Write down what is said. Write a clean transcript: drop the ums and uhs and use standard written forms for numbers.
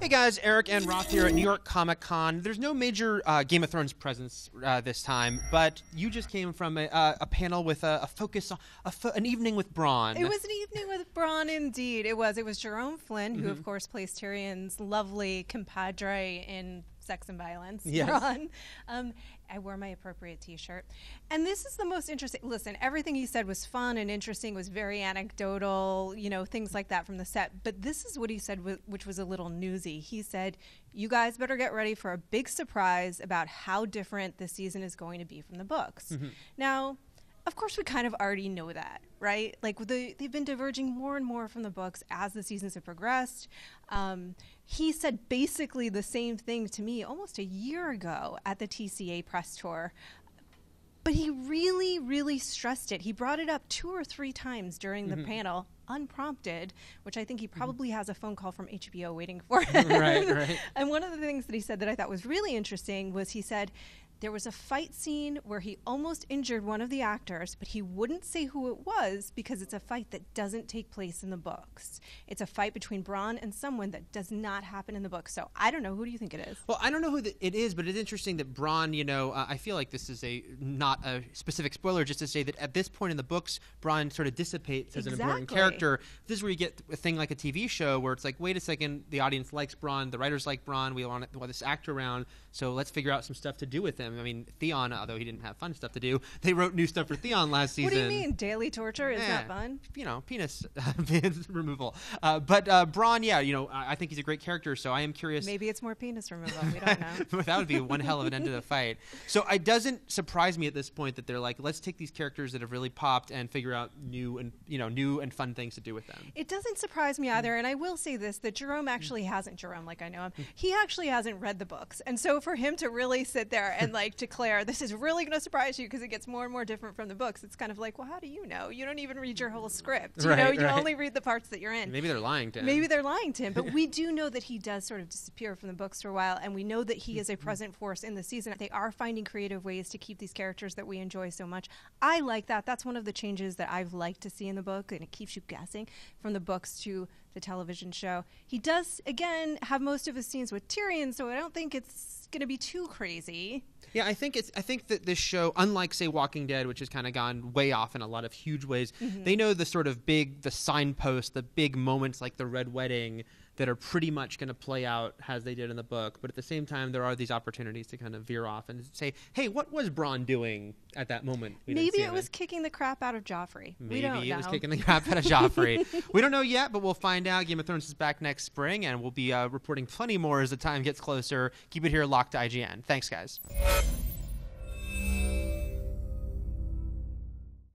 Hey guys, Eric and Roth here at New York Comic Con. There's no major Game of Thrones presence this time, but you just came from a panel with a focus, an evening with Bronn. It was an evening with Bronn, indeed. It was Jerome Flynn, who of course plays Tyrion's lovely compadre in Sex and Violence. Yes. Bronn. I wore my appropriate T-shirt. And this is the most interesting. Listen, everything he said was fun and interesting, was very anecdotal, things like that from the set. But this is what he said, which was a little newsy. He said, you guys better get ready for a big surprise about how different this season is going to be from the books. Now, of course, we kind of already know that, right? Like, they've been diverging more and more from the books as the seasons have progressed. He said basically the same thing to me almost a year ago at the TCA press tour. But he really, really stressed it. He brought it up 2 or 3 times during the panel, unprompted, which I think he probably has a phone call from HBO waiting for him. Right. And one of the things that he said that I thought was really interesting was he said, there was a fight scene where he almost injured one of the actors, but he wouldn't say who it was because it's a fight that doesn't take place in the books. It's a fight between Bronn and someone that does not happen in the books. So I don't know. Who do you think it is? Well, I don't know who it is, but it's interesting that Bronn, I feel like this is not a specific spoiler, just to say that at this point in the books, Bronn sort of dissipates as an important character. This is where you get a thing like a TV show where it's like, wait a second, the audience likes Bronn, the writers like Bronn, we want this actor around, so let's figure out some stuff to do with him. I mean, Theon, although he didn't have fun stuff to do, they wrote new stuff for Theon last season. What do you mean? Daily torture? Is that fun? Penis removal. But Bronn, I think he's a great character, so I am curious. Maybe it's more penis removal. We don't know. That would be one hell of an end to the fight. So it doesn't surprise me at this point that they're like, let's take these characters that have really popped and figure out new and fun things to do with them. It doesn't surprise me either, and I will say this, that Jerome actually hasn't, like I know him, he actually hasn't read the books. And so for him to really sit there and declare, this is really going to surprise you because it gets more and more different from the books, it's kind of like, well, how do you know? You don't even read your whole script. You only read the parts that you're in. Maybe they're lying to him. But we do know that he does sort of disappear from the books for a while, and we know that he is a present force in the season. They are finding creative ways to keep these characters that we enjoy so much. I like that. That's one of the changes that I've liked to see in the book, and it keeps you guessing from the books to the television show. He does, again, have most of his scenes with Tyrion, so I don't think it's going to be too crazy. Yeah, I think that this show, unlike, say, Walking Dead, which has kind of gone way off in a lot of huge ways, they know the sort of the signposts, the big moments like the Red Wedding that are pretty much going to play out as they did in the book. But at the same time, there are these opportunities to kind of veer off and say, hey, what was Bronn doing at that moment? Maybe it was kicking the crap out of Joffrey. Maybe it was kicking the crap out of Joffrey. We don't know yet, but we'll find out. Game of Thrones is back next spring, and we'll be reporting plenty more as the time gets closer. Keep it here locked to IGN. Thanks, guys.